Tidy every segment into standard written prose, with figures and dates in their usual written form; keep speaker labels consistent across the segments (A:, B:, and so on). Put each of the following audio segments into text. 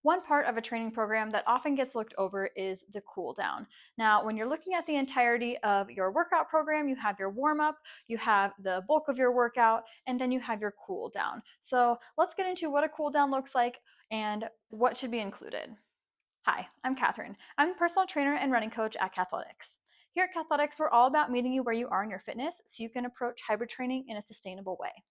A: One part of a training program that often gets looked over is the cool down. Now, when you're looking at the entirety of your workout program, you have your warm up, you have the bulk of your workout, and then you have your cool down. So let's get into what a cool down looks like and what should be included. Hi, I'm Catherine. I'm a personal trainer and running coach at Kathletics. Here at Kathletics, we're all about meeting you where you are in your fitness so you can approach hybrid training in a sustainable way.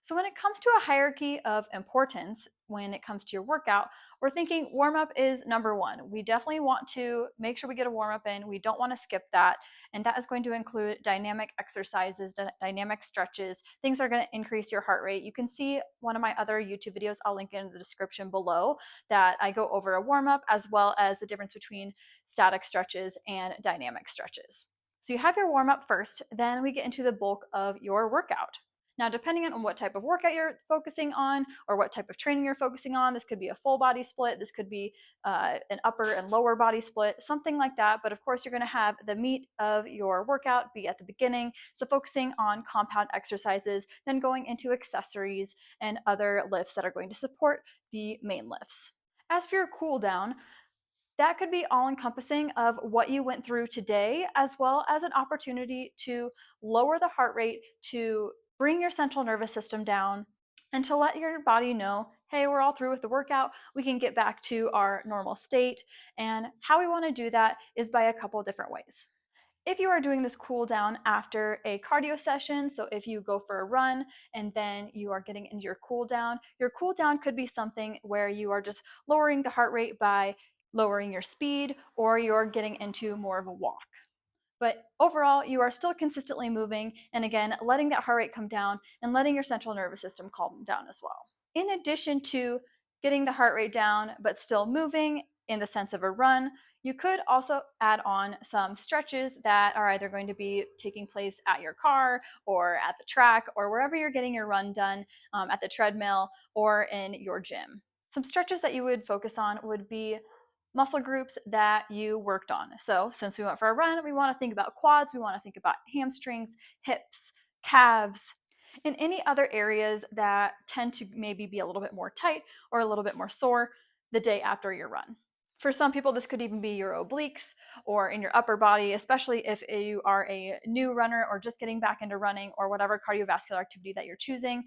A: So when it comes to a hierarchy of importance, when it comes to your workout, we're thinking warm up is number one. We definitely want to make sure we get a warm up in. We don't want to skip that. And that is going to include dynamic exercises, dynamic stretches, things that are going to increase your heart rate. You can see one of my other YouTube videos, I'll link in the description below, that I go over a warm up as well as the difference between static stretches and dynamic stretches. So you have your warm up first, then we get into the bulk of your workout. Now, depending on what type of workout you're focusing on or what type of training you're focusing on, this could be a full body split, this could be an upper and lower body split, something like that. But of course, you're going to have the meat of your workout be at the beginning. So focusing on compound exercises, then going into accessories and other lifts that are going to support the main lifts. As for your cool down, that could be all encompassing of what you went through today, as well as an opportunity to lower the heart rate, to bring your central nervous system down, and to let your body know, hey, we're all through with the workout. We can get back to our normal state. And how we want to do that is by a couple different ways. If you are doing this cool down after a cardio session, so if you go for a run and then you are getting into your cool down could be something where you are just lowering the heart rate by lowering your speed, or you're getting into more of a walk. But overall, you are still consistently moving, and again, letting that heart rate come down and letting your central nervous system calm down as well. In addition to getting the heart rate down but still moving in the sense of a run, you could also add on some stretches that are either going to be taking place at your car or at the track or wherever you're getting your run done, at the treadmill or in your gym. Some stretches that you would focus on would be muscle groups that you worked on. So since we went for a run, we want to think about quads, we want to think about hamstrings, hips, calves, and any other areas that tend to maybe be a little bit more tight or a little bit more sore the day after your run. For some people, this could even be your obliques or in your upper body, especially if you are a new runner or just getting back into running or whatever cardiovascular activity that you're choosing.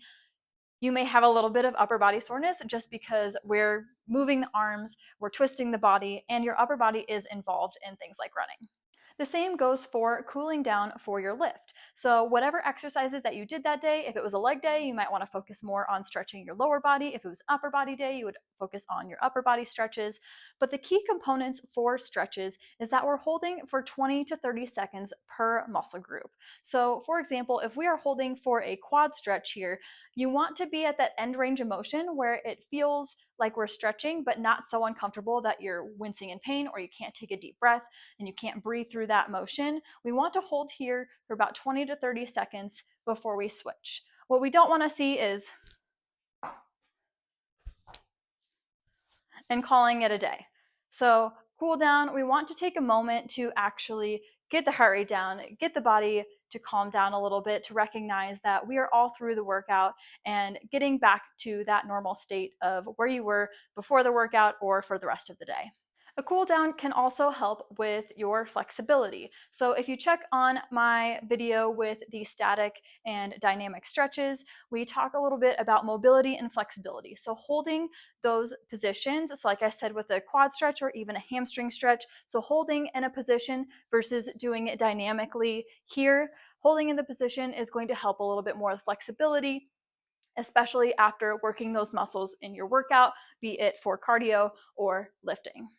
A: You may have a little bit of upper body soreness just because we're moving the arms, we're twisting the body, and your upper body is involved in things like running. The same goes for cooling down for your lift. So whatever exercises that you did that day, if it was a leg day, you might want to focus more on stretching your lower body. If it was upper body day, you would focus on your upper body stretches. But the key components for stretches is that we're holding for 20 to 30 seconds per muscle group. So for example, if we are holding for a quad stretch here, you want to be at that end range of motion where it feels like we're stretching, but not so uncomfortable that you're wincing in pain or you can't take a deep breath and you can't breathe through that motion. We want to hold here for about 20 to 30 seconds before we switch. What we don't want to see is and calling it a day. So cool down, we want to take a moment to actually get the heart rate down, get the body to calm down a little bit, to recognize that we are all through the workout and getting back to that normal state of where you were before the workout or for the rest of the day. A cool down can also help with your flexibility. So if you check on my video with the static and dynamic stretches, we talk a little bit about mobility and flexibility. So holding those positions, so like I said with a quad stretch or even a hamstring stretch, so holding in a position versus doing it dynamically here, holding in the position is going to help a little bit more with flexibility, especially after working those muscles in your workout, be it for cardio or lifting.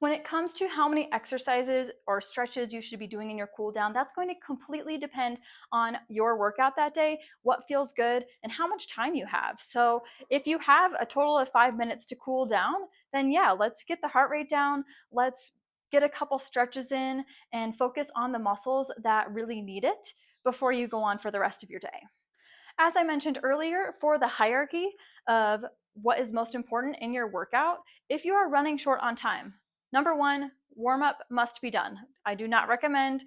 A: When it comes to how many exercises or stretches you should be doing in your cool down, that's going to completely depend on your workout that day, what feels good, and how much time you have. So if you have a total of 5 minutes to cool down, then yeah, let's get the heart rate down. Let's get a couple stretches in and focus on the muscles that really need it before you go on for the rest of your day. As I mentioned earlier, for the hierarchy of what is most important in your workout, if you are running short on time, number one, warm up must be done. I do not recommend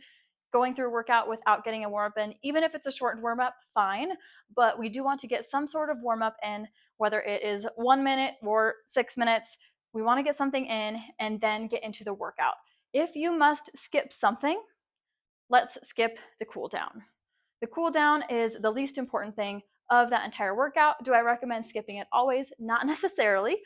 A: going through a workout without getting a warm up in. Even if it's a short warm up, fine, but we do want to get some sort of warm up in, whether it is 1 minute or 6 minutes. We want to get something in and then get into the workout. If you must skip something, let's skip the cool down. The cool down is the least important thing of that entire workout. Do I recommend skipping it always? Not necessarily.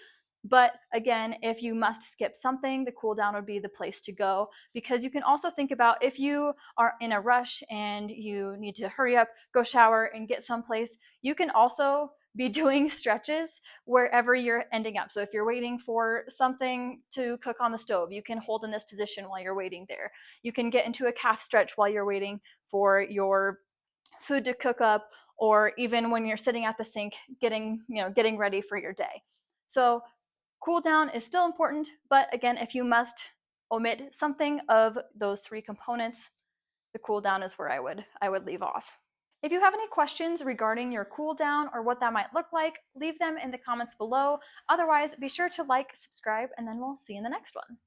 A: But again, if you must skip something, the cool down would be the place to go, because you can also think about if you are in a rush and you need to hurry up, go shower, and get someplace, you can also be doing stretches wherever you're ending up. So if you're waiting for something to cook on the stove, you can hold in this position while you're waiting there. You can get into a calf stretch while you're waiting for your food to cook up, or even when you're sitting at the sink getting ready for your day. So cool down is still important, but again, if you must omit something of those three components, the cool down is where I would leave off. If you have any questions regarding your cool down or what that might look like, leave them in the comments below. Otherwise, be sure to like, subscribe, and then we'll see you in the next one.